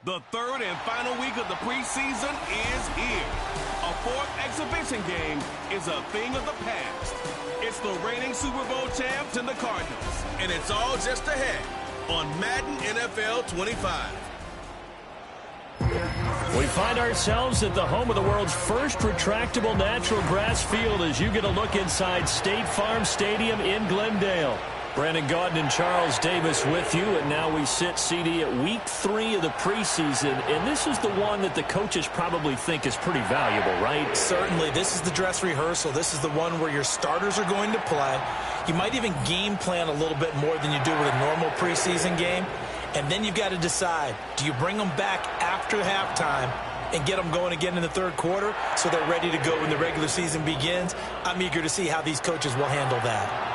The third and final week of the preseason is here. A fourth exhibition game is a thing of the past. It's the reigning Super Bowl champs and the Cardinals, and it's all just ahead on Madden NFL 25. We find ourselves at the home of the world's first retractable natural grass field as you get a look inside State Farm Stadium in Glendale. Brandon Gaudin and Charles Davis with you, and now we sit, CD, at week 3 of the preseason, and this is the one that the coaches probably think is pretty valuable, right? Certainly. This is the dress rehearsal. This is the one where your starters are going to play. You might even game plan a little bit more than you do with a normal preseason game, and then you've got to decide, do you bring them back after halftime and get them going again in the third quarter so they're ready to go when the regular season begins? I'm eager to see how these coaches will handle that.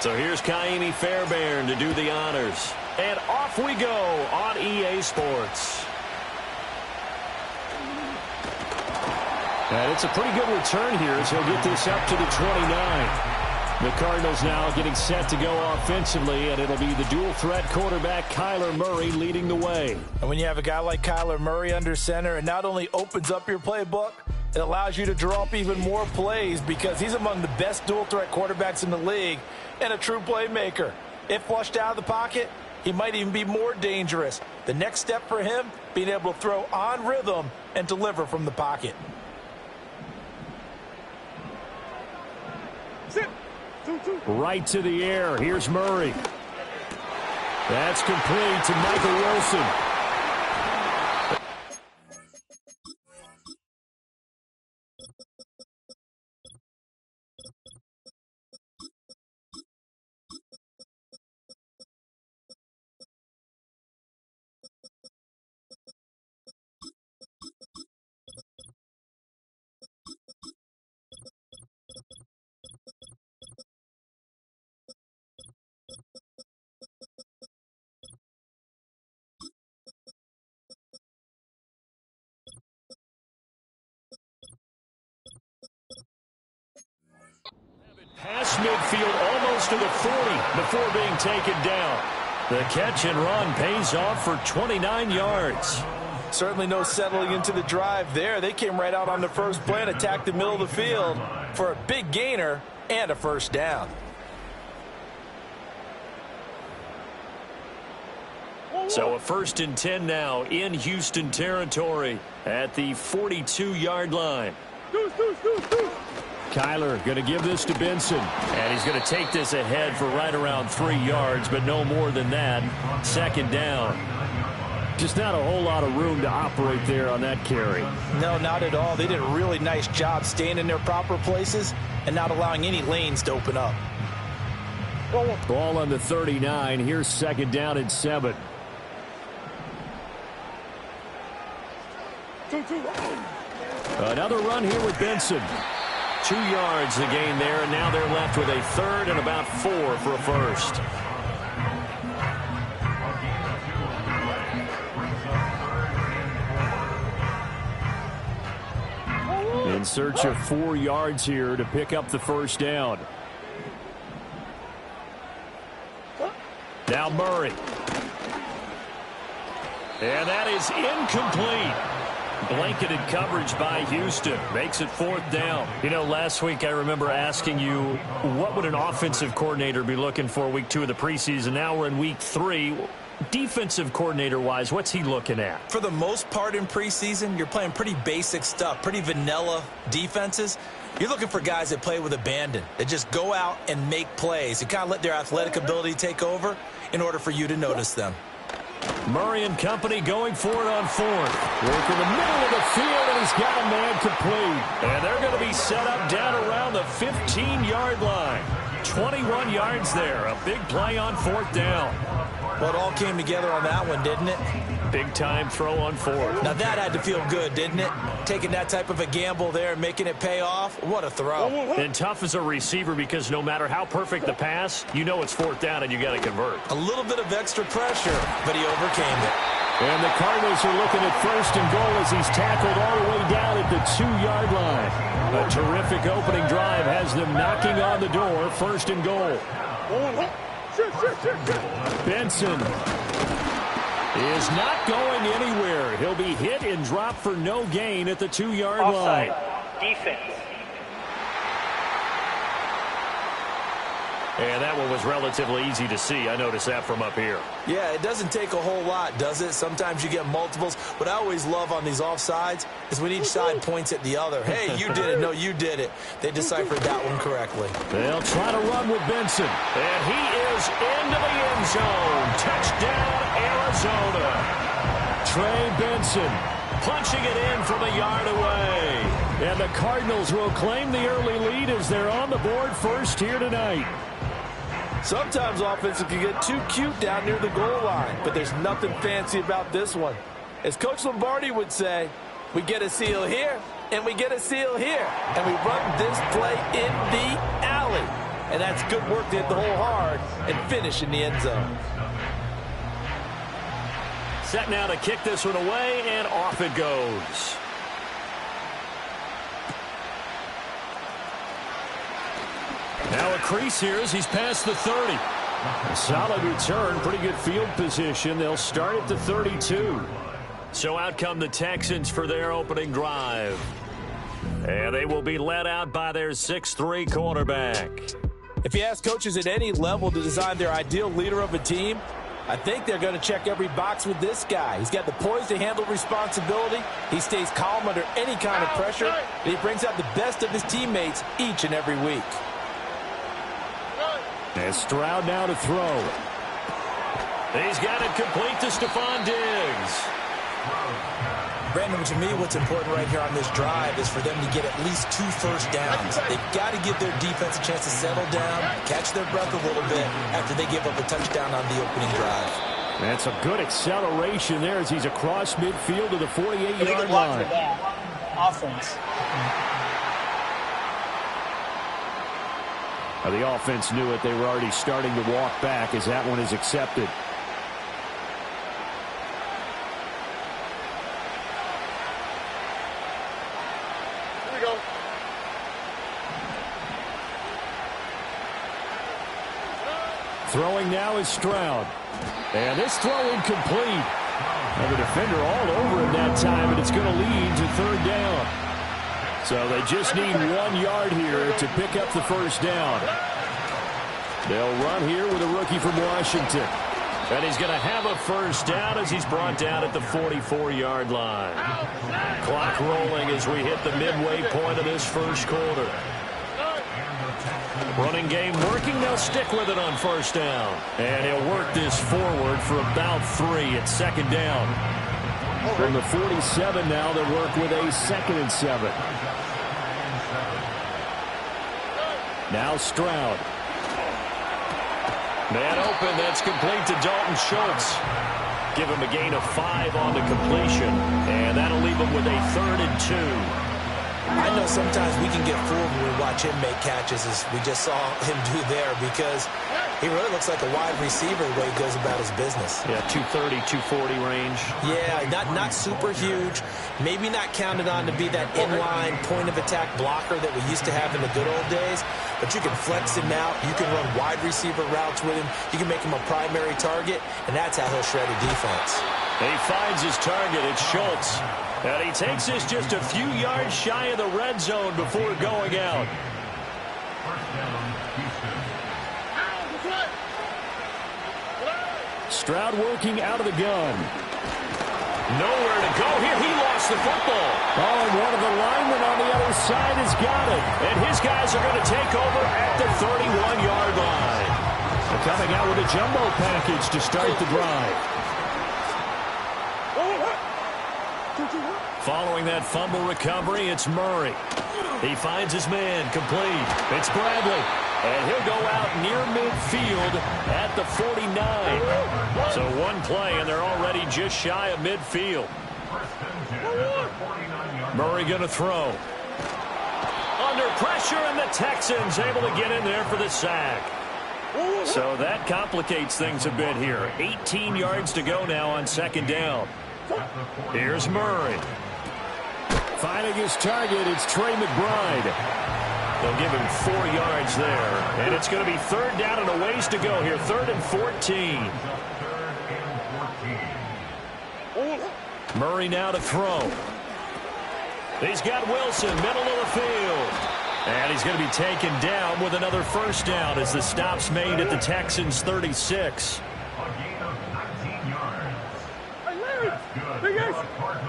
So here's Kaimi Fairbairn to do the honors. And off we go on EA Sports. And it's a pretty good return here as he'll get this up to the 29. The Cardinals now getting set to go offensively, and it'll be the dual-threat quarterback Kyler Murray leading the way. And when you have a guy like Kyler Murray under center, it not only opens up your playbook, it allows you to draw up even more plays because he's among the best dual-threat quarterbacks in the league and a true playmaker. If flushed out of the pocket, he might even be more dangerous. The next step for him, being able to throw on rhythm and deliver from the pocket. Right to the air. Here's Murray. That's complete to Michael Wilson. Past midfield, almost to the 40 before being taken down. The catch and run pays off for 29 yards. Certainly no settling into the drive there. They came right out on the first play and attacked the middle of the field for a big gainer and a first down. So a 1st and 10 now in Houston territory at the 42-yard line. Kyler going to give this to Benson. And he's going to take this ahead for right around 3 yards, but no more than that. 2nd down. Just not a whole lot of room to operate there on that carry. No, not at all. They did a really nice job staying in their proper places and not allowing any lanes to open up. Ball on the 39. Here's 2nd down and 7. Another run here with Benson. 2 yards the gain there, and now they're left with a 3rd and about 4 for a first. In search of 4 yards here to pick up the first down. Now Murray. And that is incomplete. Blanketed coverage by Houston. Makes it 4th down. You know, last week I remember asking you, what would an offensive coordinator be looking for week 2 of the preseason? Now we're in week 3. Defensive coordinator-wise, what's he looking at? For the most part in preseason, you're playing pretty basic stuff, pretty vanilla defenses. You're looking for guys that play with abandon, that just go out and make plays and kind of let their athletic ability take over in order for you to notice them. Murray and company going for it on 4th. Work in the middle of the field, and he's got a man complete. And they're going to be set up down around the 15-yard line. 21 yards there. A big play on 4th down. Well, it all came together on that one, didn't it? Big-time throw on 4th. Now, that had to feel good, didn't it? Taking that type of a gamble there and making it pay off. What a throw. And tough as a receiver because no matter how perfect the pass, you know it's 4th down and you got to convert. A little bit of extra pressure, but he overcame it. And the Cardinals are looking at first and goal as he's tackled all the way down at the 2-yard line. A terrific opening drive has them knocking on the door. First and goal. Benson is not going anywhere. He'll be hit and dropped for no gain at the 2-yard line. Defense. And that one was relatively easy to see. I noticed that from up here. Yeah, it doesn't take a whole lot, does it? Sometimes you get multiples. What I always love on these offsides is when each side points at the other. Hey, you did it. No, you did it. They deciphered that one correctly. They'll try to run with Benson. And he is into the end zone. Touchdown, Arizona. Trey Benson punching it in from a yard away. And the Cardinals will claim the early lead as they're on the board first here tonight. Sometimes offenses can get too cute down near the goal line, but there's nothing fancy about this one. As Coach Lombardi would say, we get a seal here, and we get a seal here, and we run this play in the alley. And that's good work to hit the hole hard and finish in the end zone. Set now to kick this one away, and off it goes. Now a crease here as he's past the 30. A solid return, pretty good field position. They'll start at the 32. So out come the Texans for their opening drive. And they will be led out by their 6'3" quarterback. If you ask coaches at any level to design their ideal leader of a team, I think they're going to check every box with this guy. He's got the poise to handle responsibility. He stays calm under any kind of pressure. And he brings out the best of his teammates each and every week. As Stroud now to throw. He's got it complete to Stephon Diggs. Brandon, to me, what's important right here on this drive is for them to get at least 2 first downs. They've got to give their defense a chance to settle down, catch their breath a little bit after they give up a touchdown on the opening drive. That's a good acceleration there as he's across midfield to the 48-yard line. Offense. The offense knew it. They were already starting to walk back as that one is accepted. Here we go. Throwing now is Stroud. And this throw incomplete. And the defender all over him that time, and it's going to lead to third down. So they just need 1 yard here to pick up the first down. They'll run here with a rookie from Washington. And he's going to have a first down as he's brought down at the 44-yard line. Clock rolling as we hit the midway point of this first quarter. Running game working. They'll stick with it on first down. And he'll work this forward for about 3 at second down. From the 47 now, they'll work with a 2nd and 7. Now Stroud. Man open, that's complete to Dalton Schultz. Give him a gain of 5 on the completion. And that'll leave him with a 3rd and 2. I know sometimes we can get fooled when we watch him make catches, as we just saw him do there, because he really looks like a wide receiver the way he goes about his business. Yeah, 230, 240 range. Yeah, not super huge. Maybe not counted on to be that inline point-of-attack blocker that we used to have in the good old days, but you can flex him out. You can run wide receiver routes with him. You can make him a primary target, and that's how he'll shred a defense. He finds his target. It's Schultz. And he takes this just a few yards shy of the red zone before going out. Stroud working out of the gun. Nowhere to go here. He lost the football. Oh, and one of the linemen on the other side has got it. And his guys are going to take over at the 31-yard line. They're coming out with a jumbo package to start the drive. Following that fumble recovery, it's Murray. He finds his man complete. It's Bradley. And he'll go out near midfield at the 49. So one play, and they're already just shy of midfield. Murray going to throw. Under pressure, and the Texans able to get in there for the sack. So that complicates things a bit here. 18 yards to go now on second down. Here's Murray. Finding his target, it's Trey McBride. They'll give him 4 yards there. And it's going to be third down and a ways to go here. 3rd and 14. Murray now to throw. He's got Wilson, middle of the field. And he's going to be taken down with another first down as the stop's made at the Texans' 36.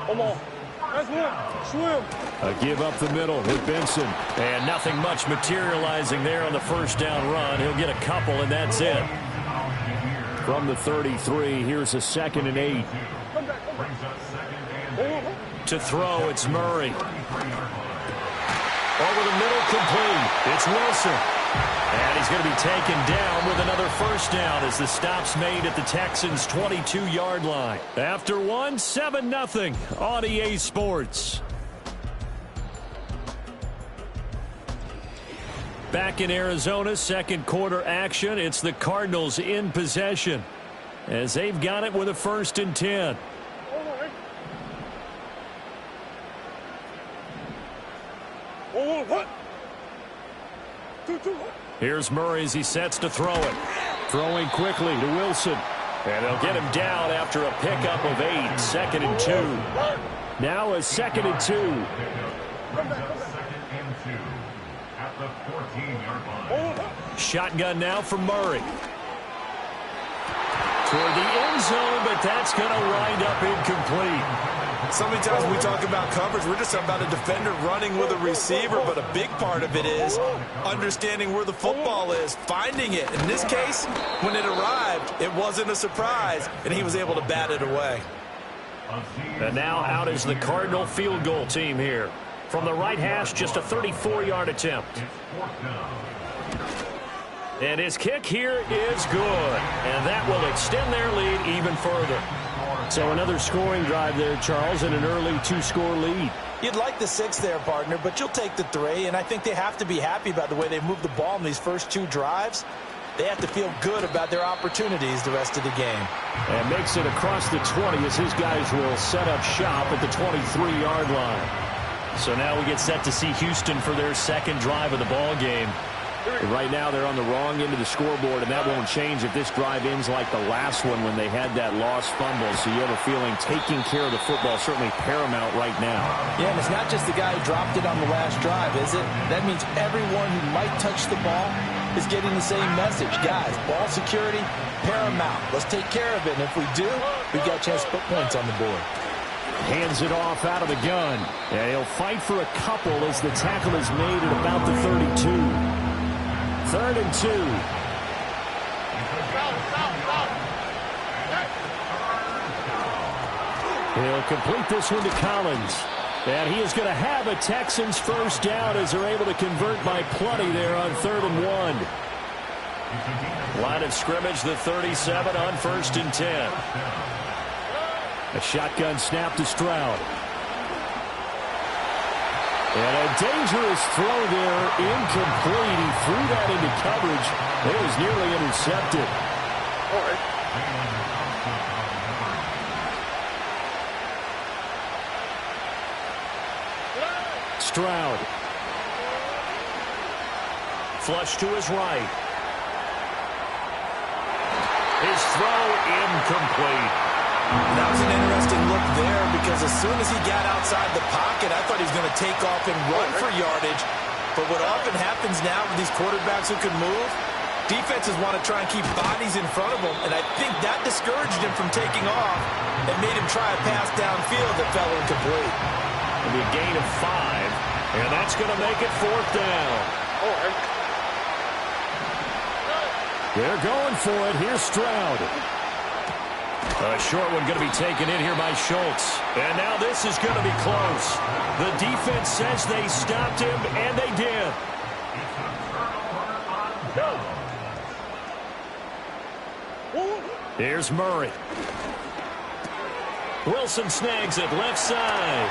Come on. That's one. Swim. A give up the middle with Benson. And nothing much materializing there on the first down run. He'll get a couple, and that's it. From the 33, here's a 2nd and 8. To throw, it's Murray. Over the middle, complete. It's Wilson. And he's going to be taken down with another first down as the stop's made at the Texans' 22-yard line. After one, 7-0 on EA Sports. Back in Arizona, second quarter action. It's the Cardinals in possession as they've got it with a 1st and 10. Here's Murray as he sets to throw it. Throwing quickly to Wilson. And they'll get him down after a pickup of 8. 2nd and 2. Now a 2nd and 2. Shotgun now for Murray. Toward the end zone, but that's going to wind up incomplete. So many times when we talk about coverage, we're just about a defender running with a receiver, but a big part of it is understanding where the football is, finding it. In this case, when it arrived, it wasn't a surprise, and he was able to bat it away. And now out is the Cardinal field goal team here. From the right hash, just a 34-yard attempt. And his kick here is good. And that will extend their lead even further. So another scoring drive there, Charles, and an early 2-score lead. You'd like the 6 there, partner, but you'll take the 3, and I think they have to be happy about the way they moved the ball in these first 2 drives. They have to feel good about their opportunities the rest of the game. And makes it across the 20 as his guys will set up shop at the 23-yard line. So now we get set to see Houston for their second drive of the ball game. Right now they're on the wrong end of the scoreboard, and that won't change if this drive ends like the last one when they had that lost fumble. So you have a feeling taking care of the football certainly paramount right now. Yeah, and it's not just the guy who dropped it on the last drive, is it? That means everyone who might touch the ball is getting the same message. Guys, ball security, paramount. Let's take care of it, and if we do, we've got a chance to put points on the board. Hands it off out of the gun. And he'll fight for a couple as the tackle is made at about the 32. 3rd and 2. He'll complete this one to Collins. And he is going to have a Texans first down as they're able to convert by plenty there on 3rd and 1. Line of scrimmage, the 37 on 1st and 10. A shotgun snap to Stroud. And a dangerous throw there, incomplete. He threw that into coverage. It was nearly intercepted. All right. Stroud. Flush to his right. His throw incomplete. That was an interesting look there because as soon as he got outside the pocket, I thought he was going to take off and run for yardage. But what often happens now with these quarterbacks who can move, defenses want to try and keep bodies in front of them, and I think that discouraged him from taking off and made him try a pass downfield that fell incomplete. It'll be a gain of 5, and that's going to make it 4th down. All right. They're going for it. Here's Stroud. A short one going to be taken in here by Schultz. And now this is going to be close. The defense says they stopped him, and they did. Here's Murray. Wilson snags it left side.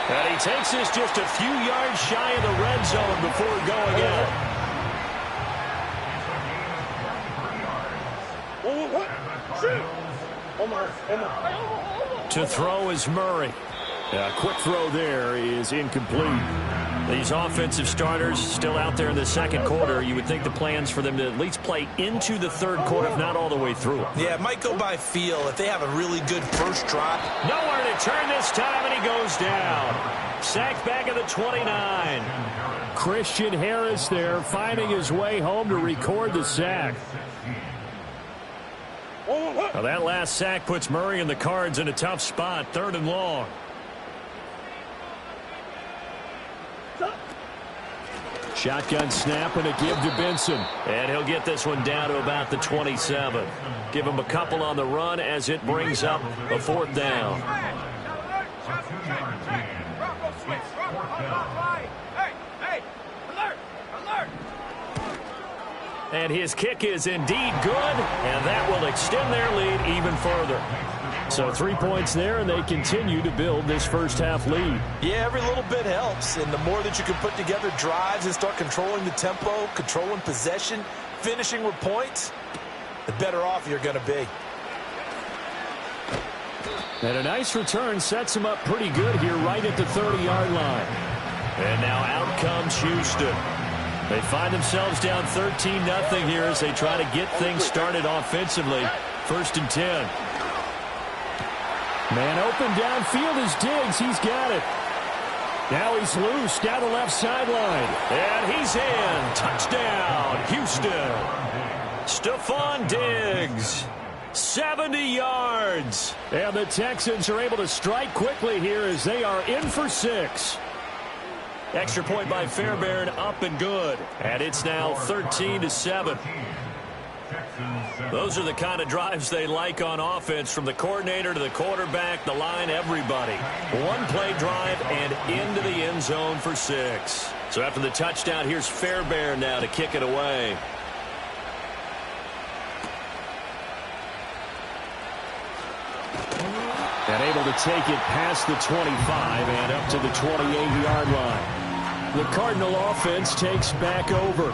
And he takes this just a few yards shy of the red zone before going out. To throw is Murray. A quick throw there is incomplete. These offensive starters still out there in the second quarter. You would think the plans for them to at least play into the third quarter, if not all the way through. Yeah, it might go by feel if they have a really good first drive. Nowhere to turn this time, and he goes down. Sacked back at the 29. Christian Harris there finding his way home to record the sack. Now that last sack puts Murray and the Cards in a tough spot, 3rd and long. Shotgun snap and a give to Benson. And he'll get this one down to about the 27. Give him a couple on the run as it brings up a 4th down. And his kick is indeed good, and that will extend their lead even further. So 3 points there, and they continue to build this first half lead. Yeah, every little bit helps, and the more that you can put together drives and start controlling the tempo, controlling possession, finishing with points, the better off you're going to be. And a nice return sets him up pretty good here right at the 30-yard line. And now out comes Houston. They find themselves down 13-0 here as they try to get things started offensively. 1st and 10. Man open downfield is Diggs. He's got it. Now he's loose down the left sideline. And he's in. Touchdown, Houston. Stephon Diggs. 70 yards. And the Texans are able to strike quickly here as they are in for 6. Extra point by Fairbairn, up and good. And it's now 13-7. Those are the kind of drives they like on offense, from the coordinator to the quarterback, the line, everybody. One-play drive and into the end zone for 6. So after the touchdown, here's Fairbairn now to kick it away. And able to take it past the 25 and up to the 28-yard line. The Cardinal offense takes back over.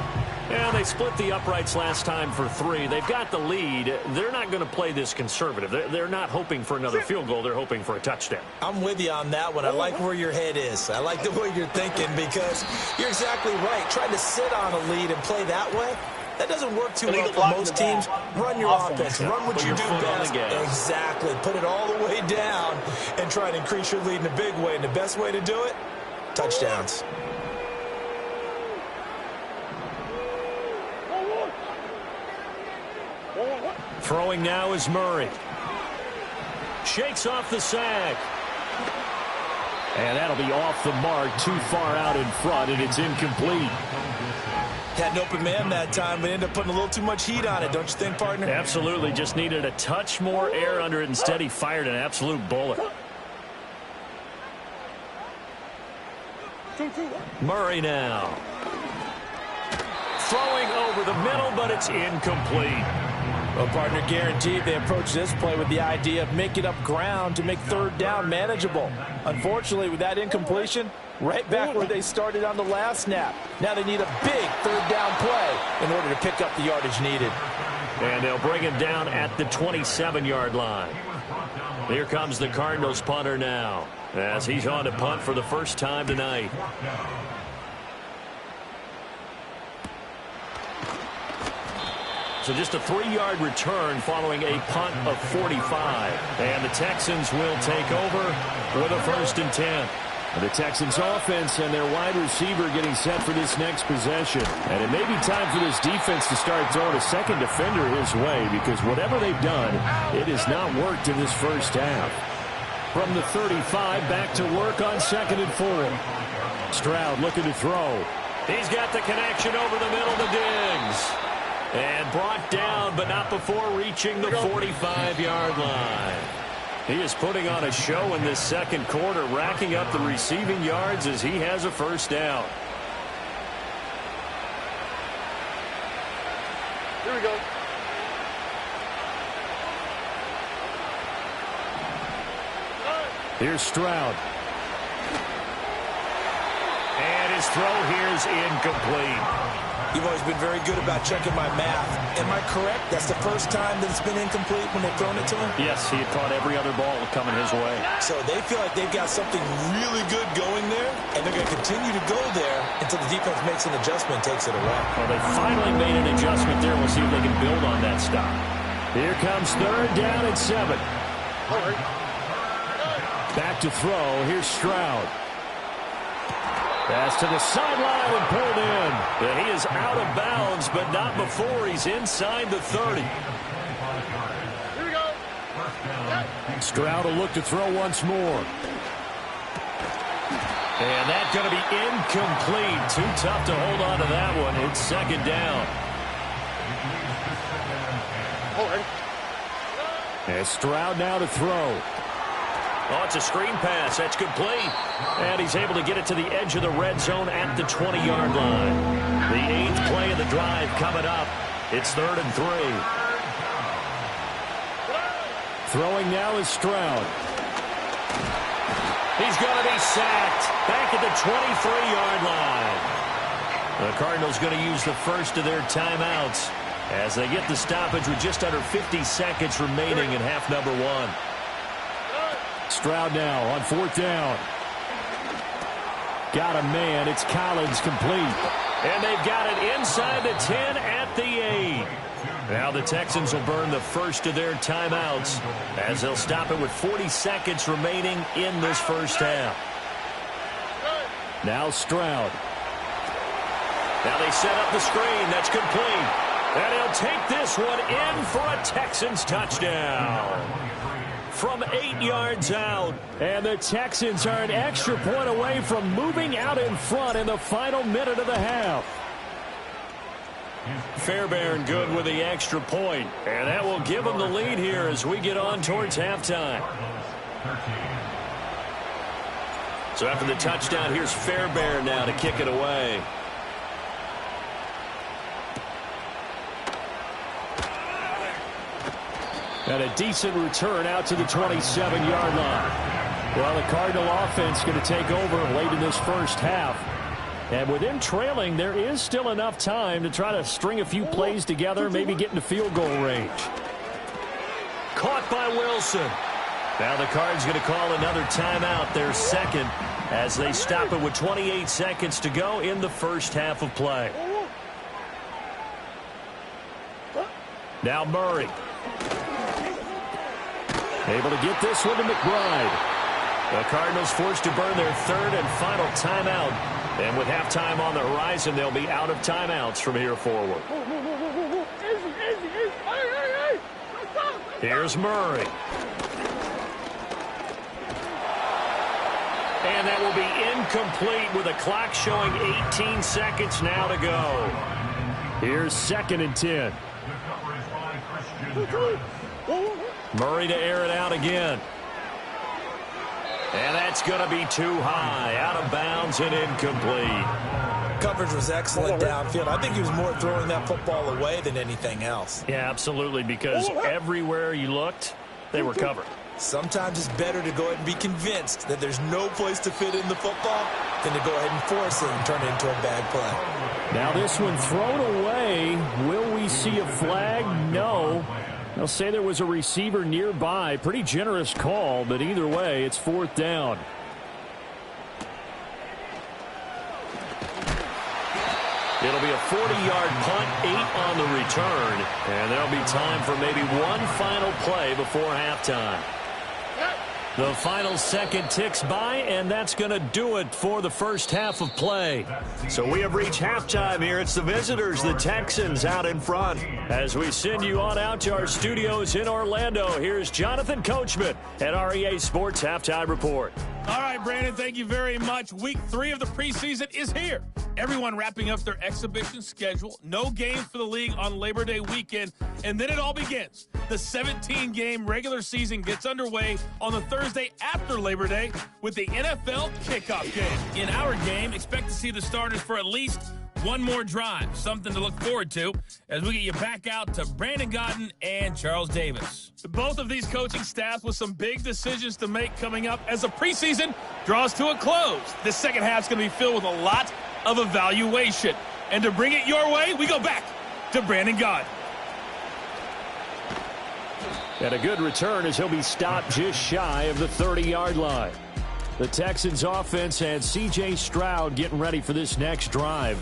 And they split the uprights last time for 3. They've got the lead. They're not going to play this conservative. They're not hoping for another field goal. They're hoping for a touchdown. I'm with you on that one. I like where your head is. I like the way you're thinking, because you're exactly right. Trying to sit on a lead and play that way, that doesn't work too well for most teams. Run your offense. Run what you do best. Exactly. Put it all the way down and try to increase your lead in a big way. And the best way to do it, touchdowns. Throwing now is Murray. Shakes off the sack. And that'll be off the mark, too far out in front, and it's incomplete. Had an open man that time, but ended up putting a little too much heat on it, don't you think, partner? Absolutely. Just needed a touch more air under it. Instead, he fired an absolute bullet. Murray now. Throwing over the middle, but it's incomplete. Well, partner, guaranteed they approach this play with the idea of making up ground to make 3rd down manageable. Unfortunately, with that incompletion, right back where they started on the last snap. Now they need a big 3rd down play in order to pick up the yardage needed. And they'll bring him down at the 27-yard line. Here comes the Cardinals punter now, as he's on to punt for the first time tonight. So just a 3-yard return following a punt of 45. And the Texans will take over with a 1st and 10. The Texans offense and their wide receiver getting set for this next possession. And it may be time for this defense to start throwing a second defender his way, because whatever they've done, it has not worked in this first half. From the 35, back to work on 2nd and 4. Stroud looking to throw. He's got the connection over the middle to Diggs. And brought down, but not before reaching the 45-yard line. He is putting on a show in this second quarter, racking up the receiving yards as he has a 1st down. Here we go. Here's Stroud. And his throw here is incomplete. You've always been very good about checking my math. Am I correct? That's the first time that it's been incomplete when they've thrown it to him? Yes, he had caught every other ball coming his way. So they feel like they've got something really good going there, and they're going to continue to go there until the defense makes an adjustment and takes it away. Well, they finally made an adjustment there. We'll see if they can build on that stop. Here comes third down and 7. Back to throw. Here's Stroud. Pass to the sideline and pulled in. And he is out of bounds, but not before he's inside the 30. Here we go. Stroud will look to throw once more. And that's going to be incomplete. Too tough to hold on to that one. It's second down. And Stroud now to throw. Oh, it's a screen pass. That's complete. And he's able to get it to the edge of the red zone at the 20-yard line. The 8th play of the drive coming up. It's 3rd and 3. Throwing now is Stroud. He's going to be sacked back at the 23-yard line. The Cardinals going to use the first of their timeouts as they get the stoppage with just under 50 seconds remaining in half number 1. Stroud now on 4th down. Got a man. It's Collins complete. And they've got it inside the 10 at the 8. Now the Texans will burn the first of their timeouts as they'll stop it with 40 seconds remaining in this first half. Now Stroud. Now they set up the screen. That's complete. And he'll take this one in for a Texans touchdown. From 8 yards out. And the Texans are an extra point away from moving out in front in the final minute of the half. Fairbairn good with the extra point. And that will give them the lead here as we get on towards halftime. So after the touchdown, here's Fairbairn now to kick it away. And a decent return out to the 27-yard line. Well, the Cardinal offense going to take over late in this first half. And with them trailing, there is still enough time to try to string a few plays together, maybe get into field goal range. Caught by Wilson. Now the Cards going to call another timeout, their second, as they stop it with 28 seconds to go in the first half of play. Now Murray. Able to get this one to McBride. The Cardinals forced to burn their third and final timeout. And with halftime on the horizon, they'll be out of timeouts from here forward. Here's Murray. And that will be incomplete with the clock showing 18 seconds now to go. Here's 2nd and 10. Murray to air it out again. And that's going to be too high. Out of bounds and incomplete. Coverage was excellent downfield. I think he was more throwing that football away than anything else. Yeah, absolutely, because everywhere you looked, they were covered. Sometimes it's better to go ahead and be convinced that there's no place to fit in the football than to go ahead and force it and turn it into a bad play. Now this one thrown away. Will we see a flag? No. They'll say there was a receiver nearby. Pretty generous call, but either way, it's 4th down. It'll be a 40-yard punt, 8 on the return, and there'll be time for maybe one final play before halftime. The final second ticks by, and that's going to do it for the first half of play. So we have reached halftime here. It's the visitors, the Texans, out in front. As we send you on out to our studios in Orlando, here's Jonathan Coachman at REA Sports Halftime Report. All right, Brandon, thank you very much. Week 3 of the preseason is here. Everyone wrapping up their exhibition schedule. No games for the league on Labor Day weekend. And then it all begins. The 17-game regular season gets underway on the Thursday after Labor Day with the NFL kickoff game. In our game, expect to see the starters for at least one more drive. Something to look forward to as we get you back out to Brandon Gaudin and Charles Davis. Both of these coaching staffs with some big decisions to make coming up as the preseason draws to a close. This second half is going to be filled with a lot of evaluation. And to bring it your way, we go back to Brandon Gaudin. And a good return as he'll be stopped just shy of the 30-yard line. The Texans offense had C.J. Stroud getting ready for this next drive.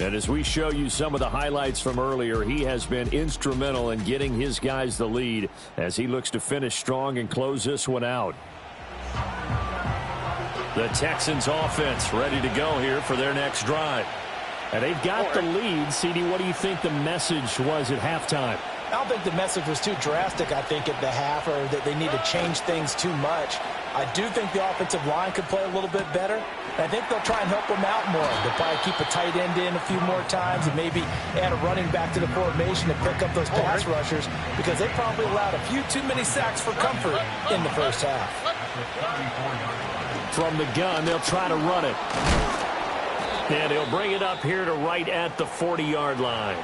And as we show you some of the highlights from earlier, he has been instrumental in getting his guys the lead as he looks to finish strong and close this one out. The Texans offense ready to go here for their next drive. And they've got the lead. CD, what do you think the message was at halftime? I don't think the message was too drastic, I think, at the half, or that they need to change things too much. I do think the offensive line could play a little bit better. I think they'll try and help them out more. They'll probably keep a tight end in a few more times and maybe add a running back to the formation to pick up those pass rushers, because they probably allowed a few too many sacks for comfort in the first half. From the gun, they'll try to run it. And he'll bring it up here to right at the 40-yard line.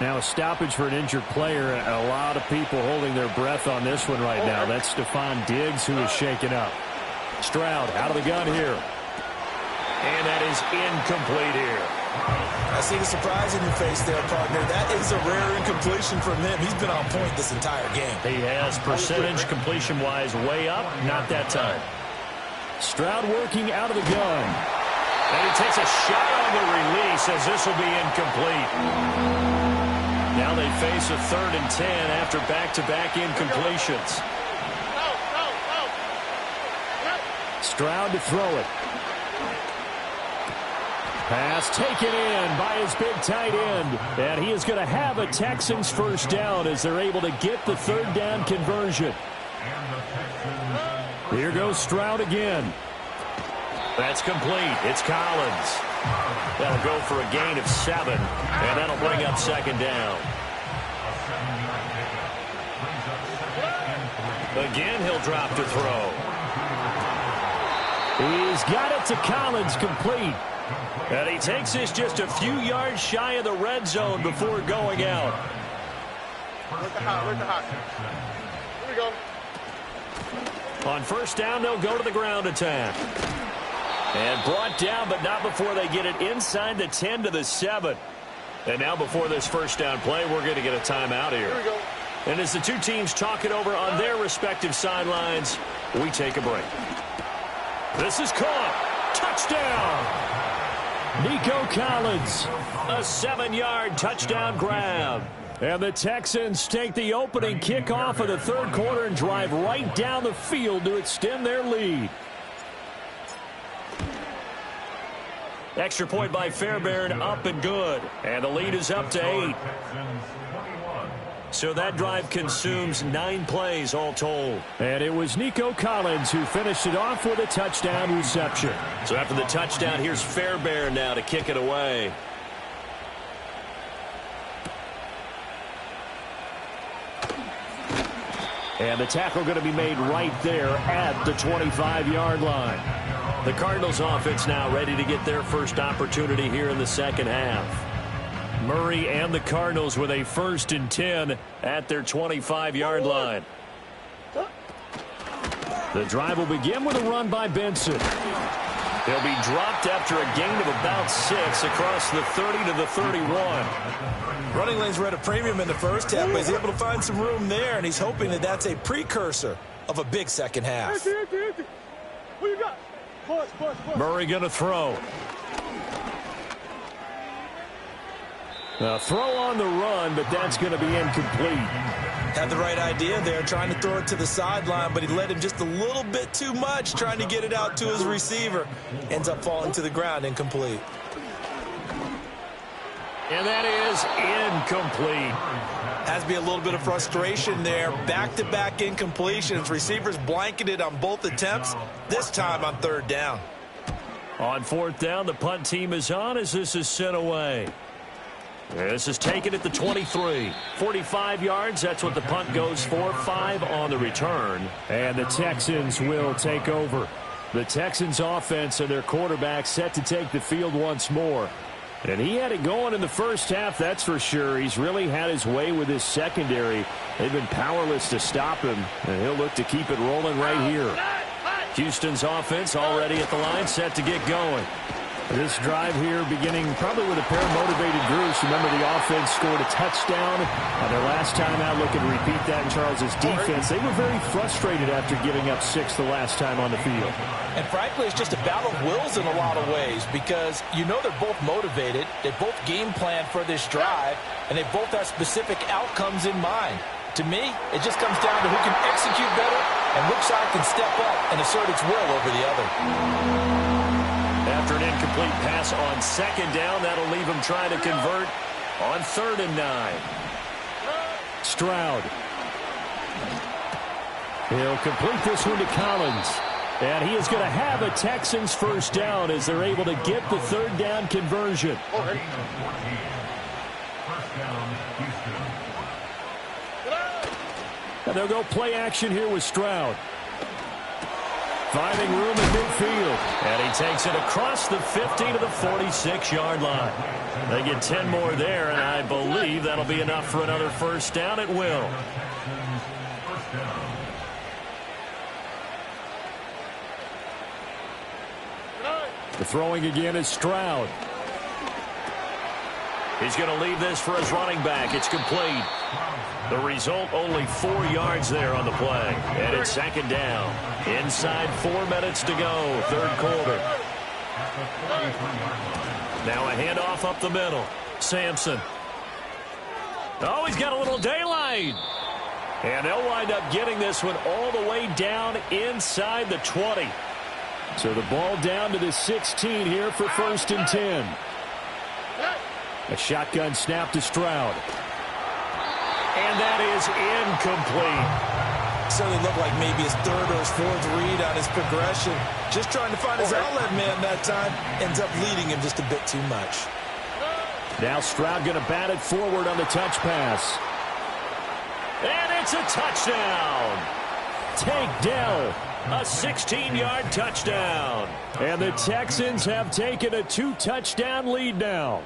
Now a stoppage for an injured player. A lot of people holding their breath on this one right now. That's Stephon Diggs, who is shaken up. Stroud out of the gun here. And that is incomplete here. I see the surprise in your face there, partner. That is a rare incompletion from him. He's been on point this entire game. He has percentage completion-wise way up. Not that time. Stroud working out of the gun. And he takes a shot on the release as this will be incomplete. Now they face a 3rd and 10 after back-to-back incompletions. Stroud to throw it. Pass taken in by his big tight end. And he is going to have a Texans first down as they're able to get the 3rd down conversion. Here goes Stroud again. That's complete. It's Collins. That'll go for a gain of 7, and that'll bring up 2nd down. Again, he'll drop to throw. He's got it to Collins, complete. And he takes this just a few yards shy of the red zone before going out. Where's the hot? Here we go. On first down, they'll go to the ground attack. And brought down, but not before they get it inside the 10 to the 7. And now before this first down play, we're going to get a timeout here. Here we go. And as the two teams talk it over on their respective sidelines, we take a break. This is caught. Touchdown. Nico Collins. A 7-yard touchdown grab. And the Texans take the opening kickoff of the 3rd quarter and drive right down the field to extend their lead. Extra point by Fairbairn, up and good. And the lead is up to 8. So that drive consumes 9 plays all told. And it was Nico Collins who finished it off with a touchdown reception. So after the touchdown, here's Fairbairn now to kick it away. And the tackle going to be made right there at the 25-yard line. The Cardinals offense now ready to get their first opportunity here in the second half. Murray and the Cardinals with a 1st and 10 at their 25-yard line. The drive will begin with a run by Benson. He'll be dropped after a gain of about 6 across the 30 to the 31. Running lanes were at a premium in the first half, but he's able to find some room there, and he's hoping that that's a precursor of a big second half. What you got? Push. Murray going to throw. A throw on the run, but that's going to be incomplete. Had the right idea there, trying to throw it to the sideline, but he led him just a little bit too much, trying to get it out to his receiver. Ends up falling to the ground, incomplete. And that is incomplete. Has to be a little bit of frustration there. Back-to-back incompletions. Receivers blanketed on both attempts, this time on 3rd down. On 4th down, the punt team is on as this is sent away. This is taken at the 23. 45 yards, that's what the punt goes for. 5 on the return. And the Texans will take over. The Texans offense and their quarterback set to take the field once more. And he had it going in the first half, that's for sure. He's really had his way with his secondary. They've been powerless to stop him, and he'll look to keep it rolling right here. Houston's offense already at the line, set to get going. This drive here beginning probably with a pair of motivated groups. Remember, the offense scored a touchdown. Their last time out, looking to repeat that in Charles's defense. They were very frustrated after giving up 6 the last time on the field. And frankly, it's just a battle of wills in a lot of ways because you know they're both motivated. They both game plan for this drive, and they both have specific outcomes in mind. To me, it just comes down to who can execute better and which side can step up and assert its will over the other. After an incomplete pass on 2nd down, that'll leave him trying to convert on 3rd and 9. Stroud. He'll complete this one to Collins. And he is going to have a Texans first down as they're able to get the 3rd down conversion. And they'll go play action here with Stroud. Finding room in midfield. And he takes it across the 50 to the 46-yard line. They get 10 more there, and I believe that'll be enough for another first down at will. The throwing again is Stroud. He's going to leave this for his running back. It's complete. The result, only 4 yards there on the play. And it's 2nd down. Inside 4 minutes to go, 3rd quarter. Now a handoff up the middle. Sampson. Oh, he's got a little daylight. And they'll wind up getting this one all the way down inside the 20. So the ball down to the 16 here for 1st and 10. A shotgun snap to Stroud. And that is incomplete. Certainly looked like maybe his 3rd or his 4th read on his progression. Just trying to find his outlet man that time. Ends up leading him just a bit too much. Now Stroud going to bat it forward on the touch pass. And it's a touchdown. Tank Dell. A 16-yard touchdown. And the Texans have taken a 2-touchdown lead now.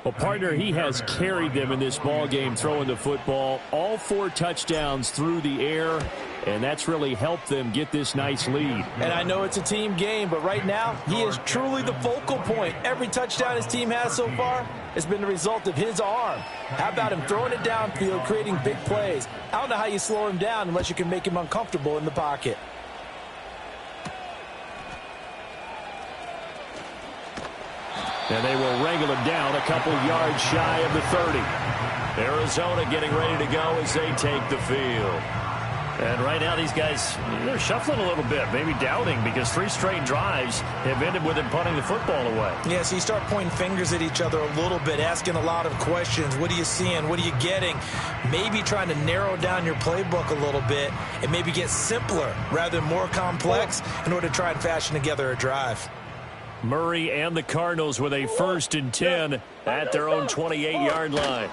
Well, partner, he has carried them in this ball game throwing the football. All 4 touchdowns through the air, and that's really helped them get this nice lead. And I know it's a team game, but right now, he is truly the focal point. Every touchdown his team has so far has been the result of his arm. How about him throwing it downfield, creating big plays? I don't know how you slow him down unless you can make him uncomfortable in the pocket. And they will wrangle him down a couple yards shy of the 30. Arizona getting ready to go as they take the field. And right now these guys, they're shuffling a little bit, maybe doubting, because 3 straight drives have ended with them punting the football away. Yeah, so you start pointing fingers at each other a little bit, asking a lot of questions. What are you seeing? What are you getting? Maybe trying to narrow down your playbook a little bit and maybe get simpler rather than more complex in order to try and fashion together a drive. Murray and the Cardinals with a 1st and 10 at their own 28-yard line.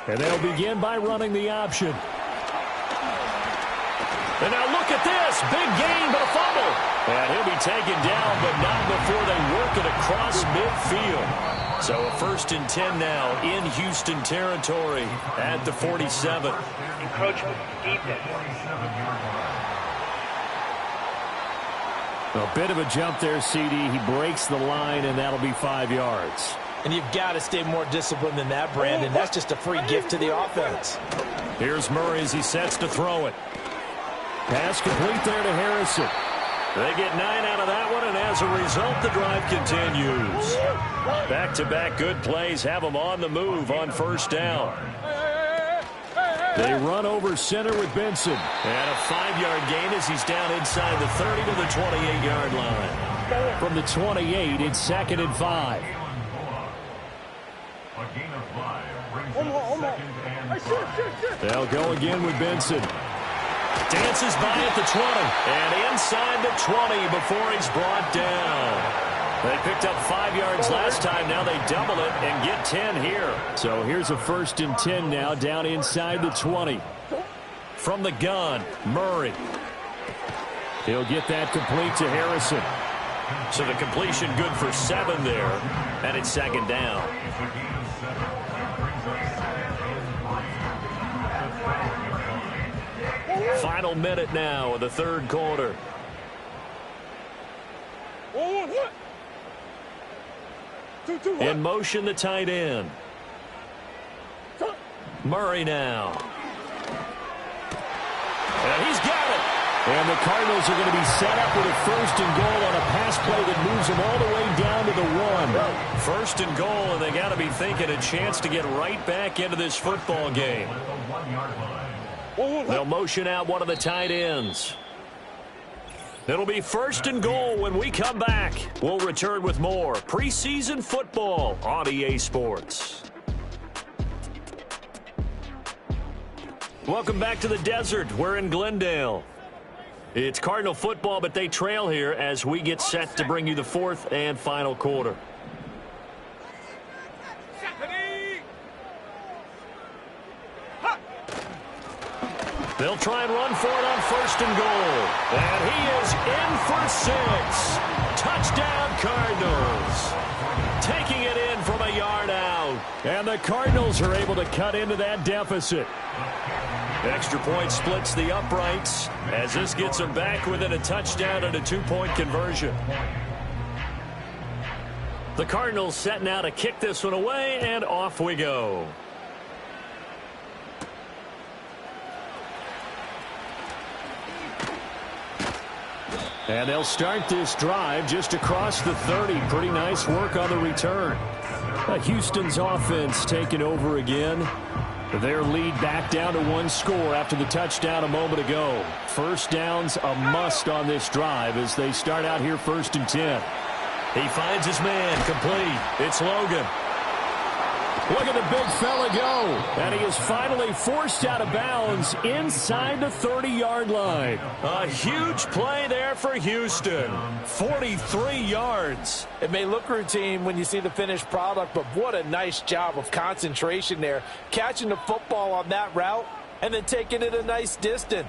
And they'll begin by running the option. And now look at this. Big gain, but a fumble. And he'll be taken down, but not before they work it across midfield. So a 1st and 10 now in Houston territory at the 47. Encroachment defense. A bit of a jump there, CD. He breaks the line, and that'll be 5 yards. And you've got to stay more disciplined than that, Brandon. That's just a free gift to the offense. Here's Murray as he sets to throw it. Pass complete there to Harrison. They get 9 out of that one, and as a result, the drive continues. Back-to-back good plays have them on the move on 1st down. They run over center with Benson. And a 5-yard gain as he's down inside the 30 to the 28-yard line. From the 28, it's 2nd and 5. They'll go again with Benson. Dances by at the 20. And inside the 20 before he's brought down. They picked up 5 yards last time. Now they double it and get 10 here. So here's a 1st and 10 now down inside the 20. From the gun, Murray. He'll get that complete to Harrison. So the completion good for 7 there. And it's 2nd down. Final minute now of the 3rd quarter. In motion, the tight end. Murray now. And he's got it. And the Cardinals are going to be set up with a 1st and goal on a pass play that moves them all the way down to the 1. 1st and goal, and they got to be thinking a chance to get right back into this football game. They'll motion out one of the tight ends. It'll be 1st and goal when we come back. We'll return with more preseason football on EA Sports. Welcome back to the desert. We're in Glendale. It's Cardinal football, but they trail here as we get set to bring you the 4th and final quarter. They'll try and run for it on 1st and goal. And he is in for 6. Touchdown, Cardinals. Taking it in from a yard out. And the Cardinals are able to cut into that deficit. Extra point splits the uprights as this gets them back within a touchdown and a 2-point conversion. The Cardinals set now to kick this one away, and off we go. And they'll start this drive just across the 30. Pretty nice work on the return. Houston's offense taking over again. Their lead back down to 1 score after the touchdown a moment ago. 1st down's a must on this drive as they start out here 1st and 10. He finds his man, complete. It's Logan. Look at the big fella go. And he is finally forced out of bounds inside the 30-yard line. A huge play there for Houston. 43 yards. It may look routine when you see the finished product, but what a nice job of concentration there. Catching the football on that route and then taking it a nice distance.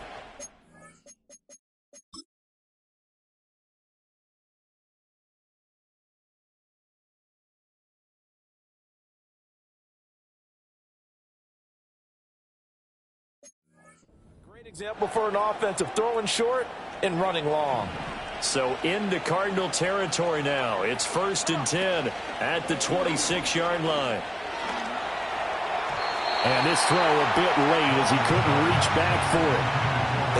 Example for an offensive, throwing short and running long. So into Cardinal territory now. It's 1st and 10 at the 26-yard line. And this throw a bit late as he couldn't reach back for it.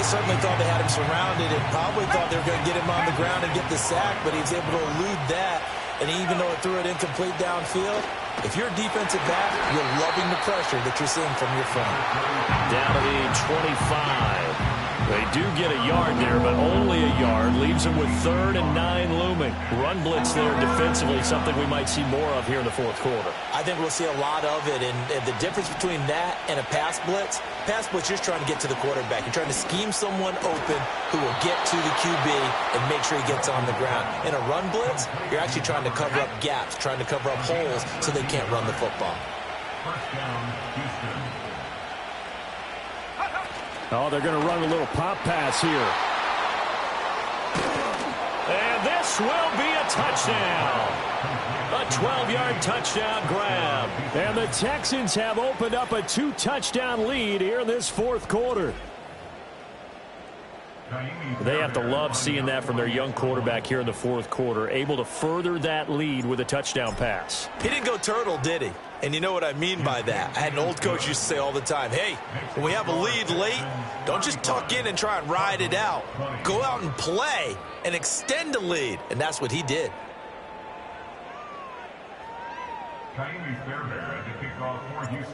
They certainly thought they had him surrounded and probably thought they were going to get him on the ground and get the sack, but he was able to elude that. And even though it threw it incomplete downfield, if you're a defensive back, you're loving the pressure that you're seeing from your front. Down to the 25. They do get a yard there, but only a yard. Leaves them with 3rd and 9 looming. Run blitz there defensively, something we might see more of here in the 4th quarter. I think we'll see a lot of it, and the difference between that and a pass blitz, you're trying to get to the quarterback. You're trying to scheme someone open who will get to the QB and make sure he gets on the ground. In a run blitz, you're actually trying to cover up gaps, trying to cover up holes so they can't run the football. Oh, they're going to run a little pop pass here. And this will be a touchdown. A 12-yard touchdown grab. And the Texans have opened up a 2-touchdown lead here in this 4th quarter. They have to love seeing that from their young quarterback here in the 4th quarter, able to further that lead with a touchdown pass. He didn't go turtle, did he? And you know what I mean by that. I had an old coach used to say all the time, hey, when we have a lead late, don't just tuck in and try and ride it out. Go out and play and extend the lead. And that's what he did.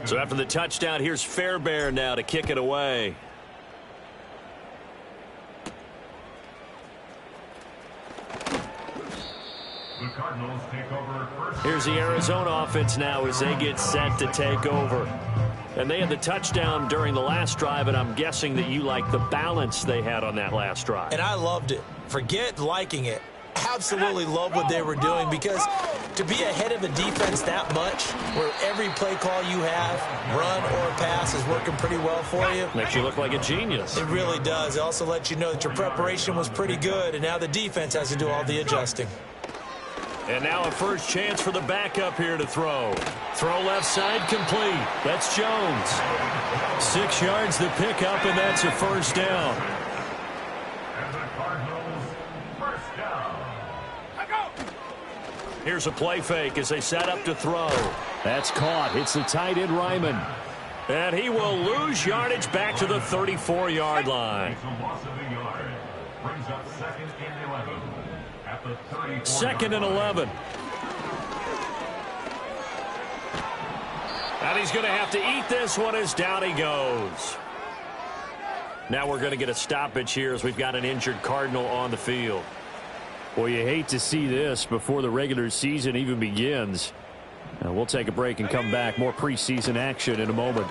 So after the touchdown, here's Fairbairn now to kick it away. Here's the Arizona offense now as they get set to take over. And they had the touchdown during the last drive, and I'm guessing that you like the balance they had on that last drive. And I loved it. Forget liking it. Absolutely love what they were doing, because to be ahead of a defense that much, where every play call you have, run or pass, is working pretty well for you. Makes you look like a genius. It really does. It also lets you know that your preparation was pretty good, and now the defense has to do all the adjusting. And now a first chance for the backup here to throw. Throw left side complete. That's Jones. 6 yards the pickup, and that's a first down. Here's a play fake as they set up to throw. That's caught. It's the tight end, Ryman. And he will lose yardage back to the 34-yard line. Second and 11. And he's going to have to eat this one as down he goes. Now we're going to get a stoppage here as we've got an injured Cardinal on the field. Well, you hate to see this before the regular season even begins. Now we'll take a break and come back. More preseason action in a moment.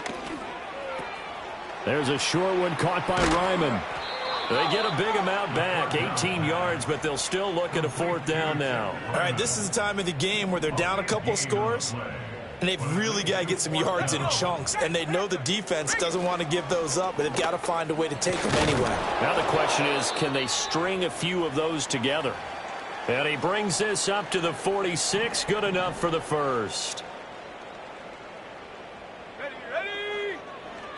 There's a short one caught by Ryman. They get a big amount back, 18 yards, but they'll still look at a fourth down now. All right, this is the time of the game where they're down a couple of scores, and they've really got to get some yards in chunks, and they know the defense doesn't want to give those up, but they've got to find a way to take them anyway. Now the question is, can they string a few of those together? And he brings this up to the 46, good enough for the first.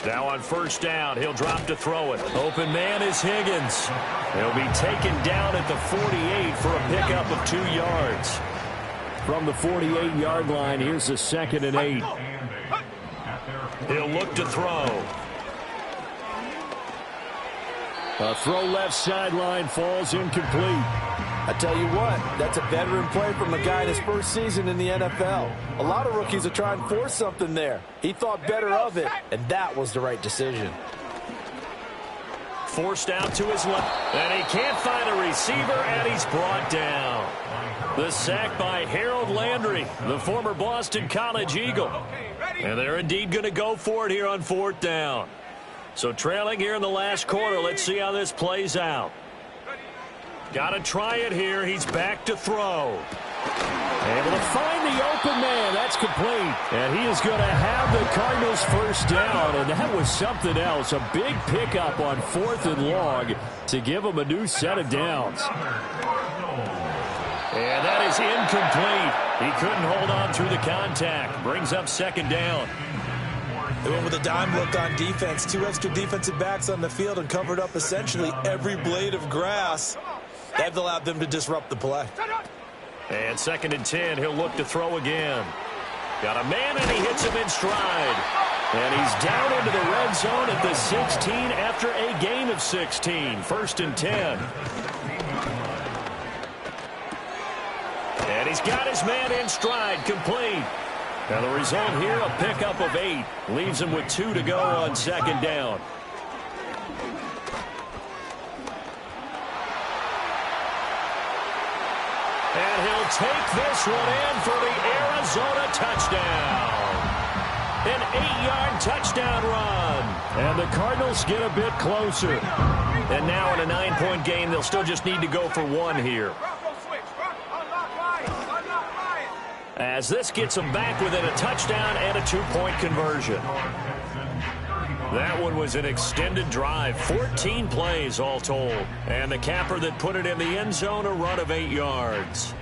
Now on first down, he'll drop to throw it. Open man is Higgins. He'll be taken down at the 48 for a pickup of 2 yards. From the 48-yard line, here's the 2nd and 8. He'll look to throw. A throw left sideline falls incomplete. I tell you what, that's a veteran play from a guy in his first season in the NFL. A lot of rookies are trying to force something there. He thought better of it, and that was the right decision. Forced out to his left, and he can't find a receiver, and he's brought down. The sack by Harold Landry, the former Boston College Eagle. And they're indeed going to go for it here on fourth down. So trailing here in the last quarter, let's see how this plays out. Got to try it here. He's back to throw. Able to find the open man. That's complete. And he is going to have the Cardinals first down. And that was something else. A big pickup on 4th and long to give them a new set of downs. And that is incomplete. He couldn't hold on through the contact. Brings up 2nd down. They went with a dime look on defense. 2 extra defensive backs on the field and covered up essentially every blade of grass. That allowed them to disrupt the play. And 2nd and 10, he'll look to throw again. Got a man, and he hits him in stride. And he's down into the red zone at the 16 after a gain of 16. 1st and 10. And he's got his man in stride, complete. Now the result here, a pickup of 8. Leaves him with 2 to go on 2nd down. And he'll take this one in for the Arizona touchdown. An 8-yard touchdown run. And the Cardinals get a bit closer. And now in a 9-point game, they'll still just need to go for 1 here. As this gets them back within a touchdown and a 2-point conversion. That one was an extended drive, 14 plays all told. And the capper that put it in the end zone, a run of 8 yards.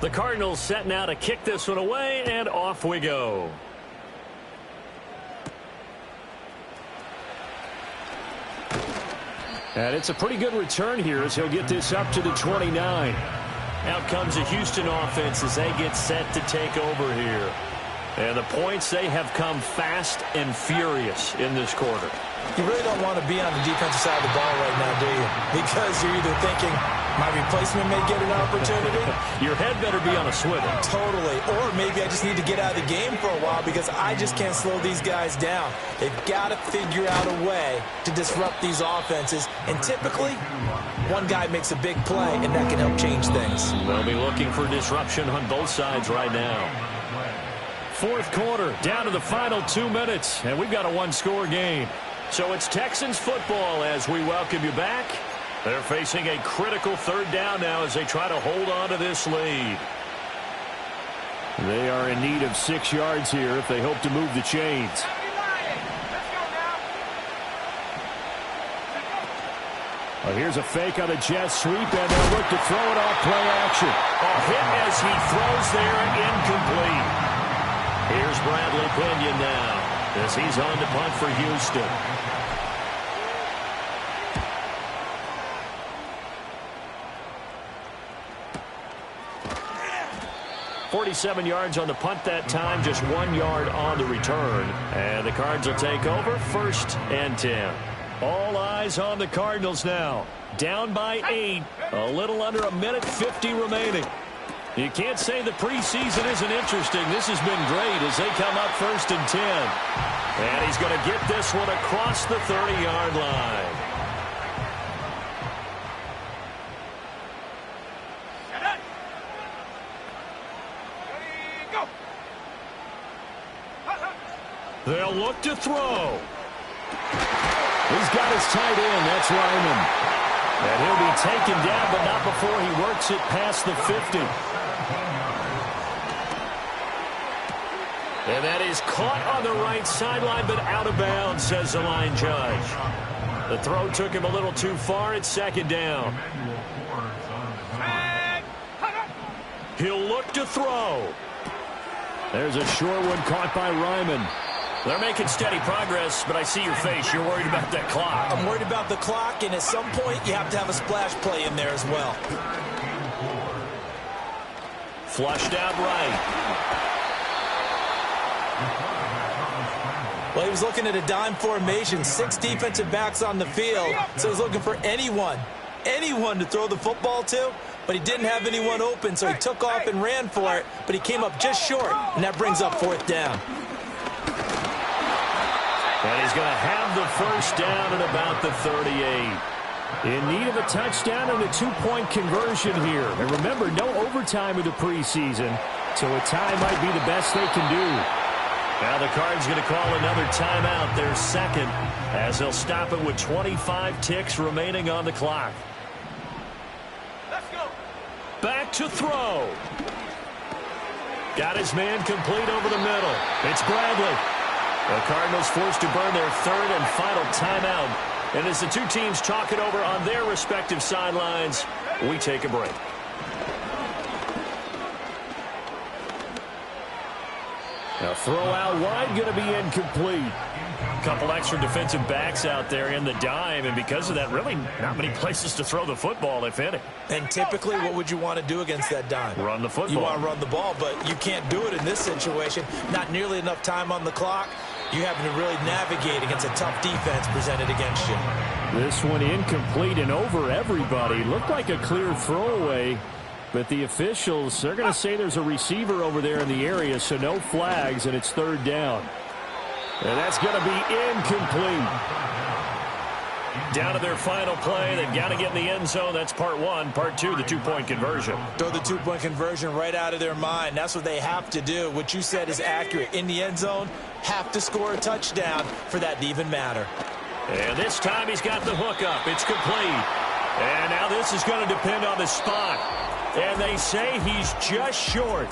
The Cardinals set now to kick this one away, and off we go. And it's a pretty good return here as he'll get this up to the 29. Out comes the Houston offense as they get set to take over here. And the points, they have come fast and furious in this quarter. You really don't want to be on the defensive side of the ball right now, do you? Because you're either thinking, my replacement may get an opportunity. Your head better be on a swivel. Totally. Or maybe I just need to get out of the game for a while because I just can't slow these guys down. They've got to figure out a way to disrupt these offenses. And typically, one guy makes a big play, and that can help change things. They'll be looking for disruption on both sides right now. 4th quarter, down to the final 2 minutes, and we've got a 1-score game. So it's Texans football as we welcome you back. They're facing a critical 3rd down now as they try to hold on to this lead. They are in need of 6 yards here if they hope to move the chains. Well, here's a fake on the jet sweep, and they'll look to throw it off play action. A hit as he throws there, incomplete. Here's Bradley Pinion now as he's on to punt for Houston. 47 yards on the punt that time, just 1 yard on the return. And the Cards will take over 1st and 10. All eyes on the Cardinals now. Down by 8. A little under a minute 50 remaining. You can't say the preseason isn't interesting. This has been great as they come up 1st and 10. And he's going to get this one across the 30-yard line. They'll look to throw. He's got his tight end. That's Ryman. And he'll be taken down, but not before he works it past the 50. And that is caught on the right sideline, but out of bounds, says the line judge. The throw took him a little too far. It's 2nd down. He'll look to throw. There's a short one caught by Ryman. They're making steady progress, but I see your face. You're worried about that clock. I'm worried about the clock, and at some point, you have to have a splash play in there as well. Flushed out right. Well, he was looking at a dime formation, 6 defensive backs on the field, so he's looking for anyone to throw the football to, but he didn't have anyone open, so he took off and ran for it, but he came up just short, and that brings up 4th down. And he's going to have the 1st down at about the 38. In need of a touchdown and a 2-point conversion here. And remember, no overtime in the preseason, so a tie might be the best they can do. Now the Cards going to call another timeout, their 2nd, as they'll stop it with 25 ticks remaining on the clock. Let's go. Back to throw. Got his man complete over the middle. It's Bradley. The Cardinals forced to burn their 3rd and final timeout. And as the two teams talk it over on their respective sidelines, we take a break. Now throw out wide, going to be incomplete. A couple extra defensive backs out there in the dime, and because of that, really not many places to throw the football, if any. And typically, what would you want to do against that dime? Run the football. You want to run the ball, but you can't do it in this situation. Not nearly enough time on the clock. You having to really navigate against a tough defense presented against you. This one incomplete and over everybody. Looked like a clear throwaway, but the officials, they're going to say there's a receiver over there in the area, so no flags, and it's 3rd down. And that's going to be incomplete. Down to their final play. They've got to get in the end zone. That's part 1. Part 2, the 2-point conversion. Throw the 2-point conversion right out of their mind. That's what they have to do. What you said is accurate. In the end zone, have to score a touchdown for that to even matter. And this time he's got the hook up. It's complete. And now this is going to depend on the spot. And they say he's just short.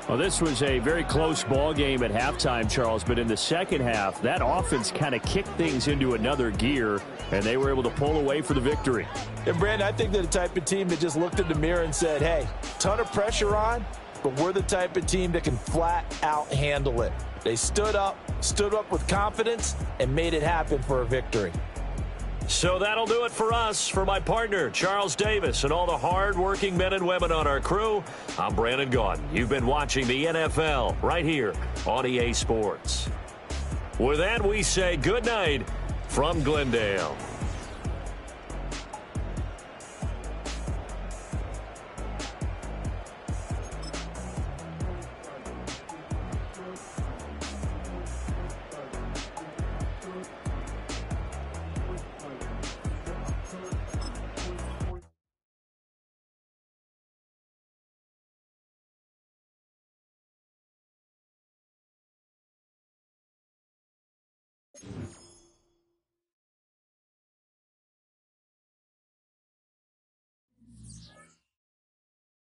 Well, this was a very close ball game at halftime, Charles, but in the second half, that offense kind of kicked things into another gear, and they were able to pull away for the victory. And, Brandon, I think they're the type of team that just looked in the mirror and said, hey, ton of pressure on, but we're the type of team that can flat out handle it. They stood up with confidence, and made it happen for a victory. So that'll do it for us. For my partner, Charles Davis, and all the hard-working men and women on our crew, I'm Brandon Gaudin. You've been watching the NFL right here on EA Sports. With that, we say good night from Glendale.